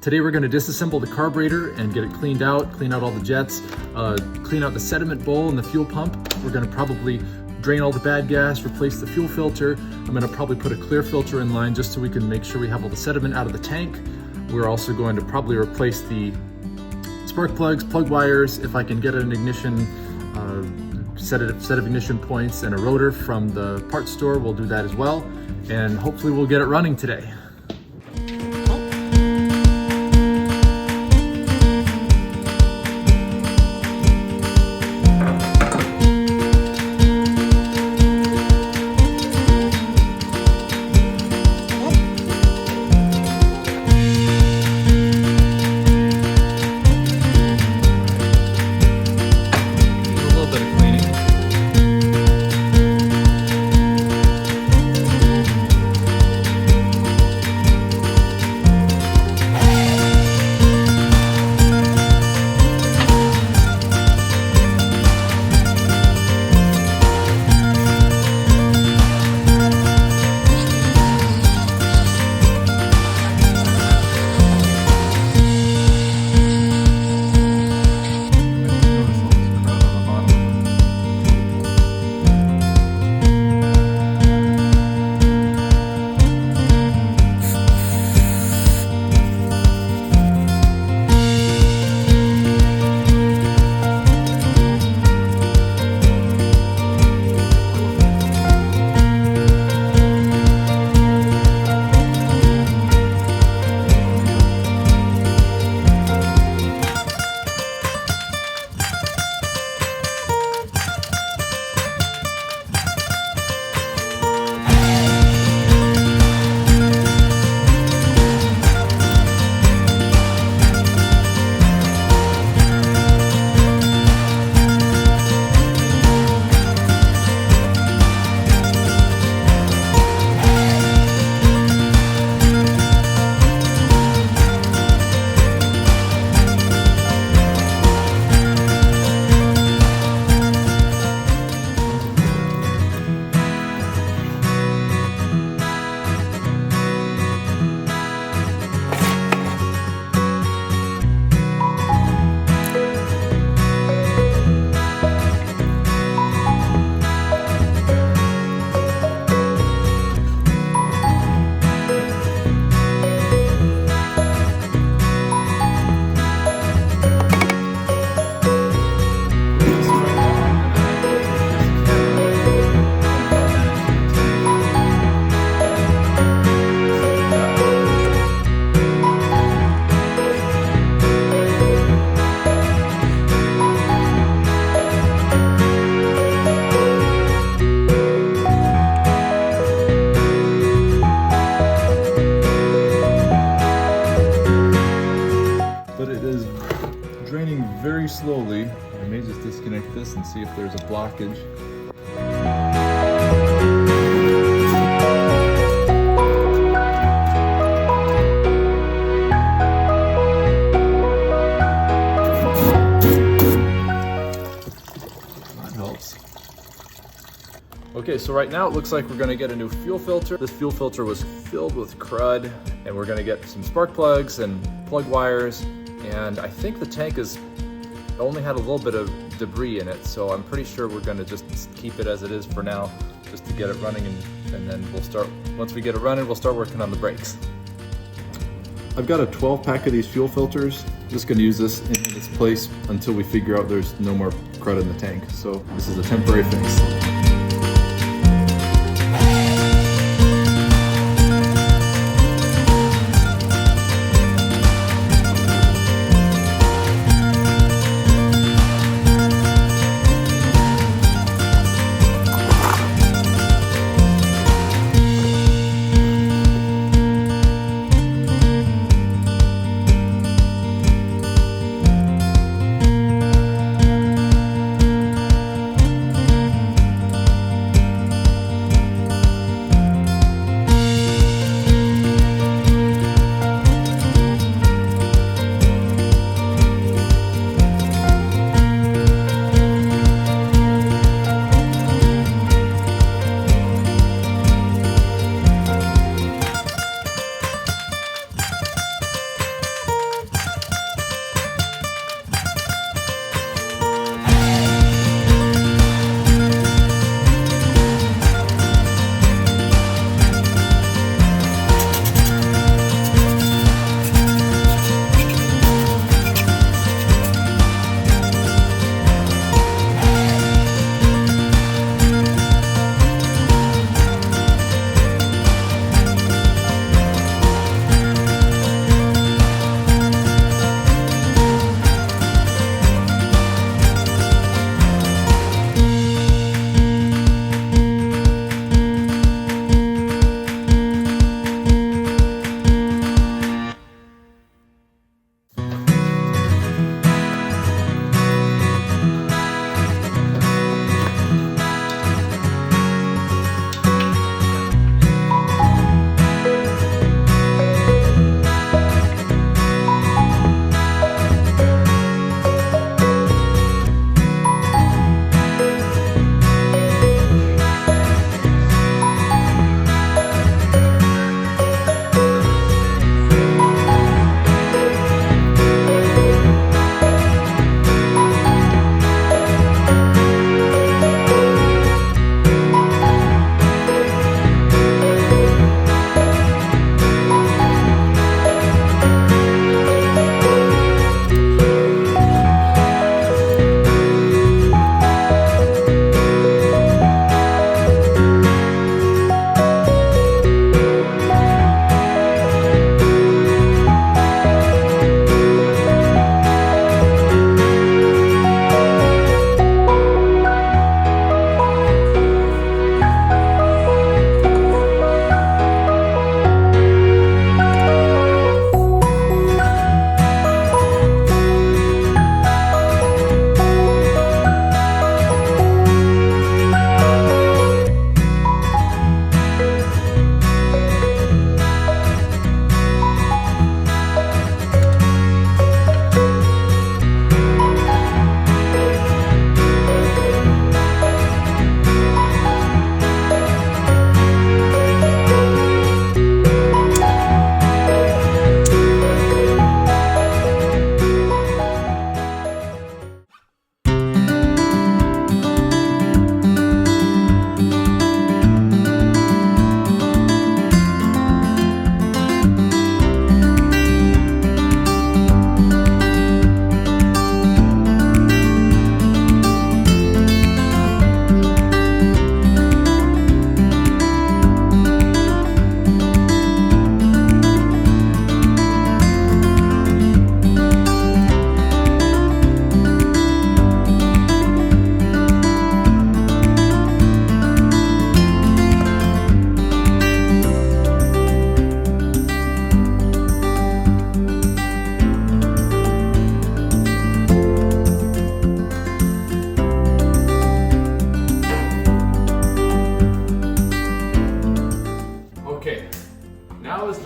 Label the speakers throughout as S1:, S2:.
S1: Today we're going to disassemble the carburetor and get it cleaned out, clean out all the jets, clean out the sediment bowl and the fuel pump. We're going to probably drain all the bad gas, replace the fuel filter. I'm going to probably put a clear filter in line just so we can make sure we have all the sediment out of the tank. We're also going to probably replace the spark plugs, plug wires. If I can get an ignition set of ignition points and a rotor from the parts store, we'll do that as well. And hopefully we'll get it running today. Draining very slowly. I may just disconnect this and see if there's a blockage. That helps. Okay, so right now it looks like we're gonna get a new fuel filter. This fuel filter was filled with crud, and we're gonna get some spark plugs and plug wires. And I think the tank only had a little bit of debris in it, so I'm pretty sure we're gonna just keep it as it is for now, just to get it running, and then we'll start, once we get it running, we'll start working on the brakes. I've got a 12 pack of these fuel filters. Just gonna use this in its place until we figure out there's no more crud in the tank. So this is a temporary fix.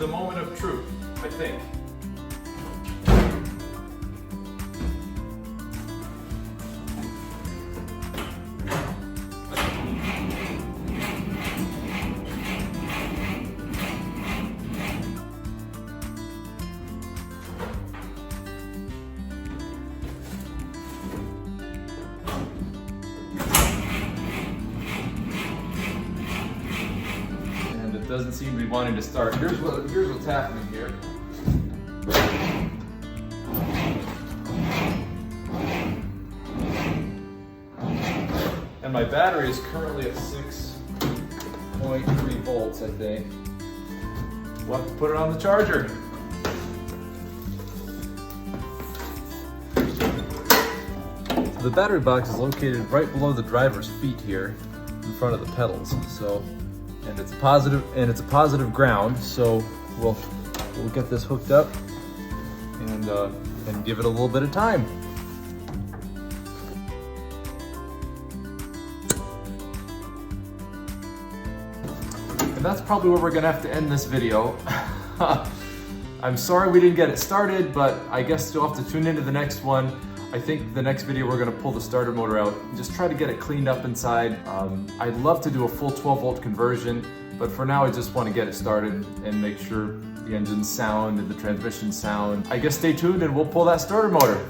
S1: the moment of truth, I think. Doesn't seem to be wanting to start. Here's what's happening here. And my battery is currently at 6.3 volts, I think. We'll have to put it on the charger. The battery box is located right below the driver's feet here, in front of the pedals. And it's a positive ground, so we'll get this hooked up and give it a little bit of time. And that's probably where we're gonna have to end this video. I'm sorry we didn't get it started, but I guess you'll have to tune into the next one. I think the next video we're gonna pull the starter motor out and just try to get it cleaned up inside. I'd love to do a full 12 volt conversion, but for now I just wanna get it started and make sure the engine's sound and the transmission's sound. I guess stay tuned and we'll pull that starter motor.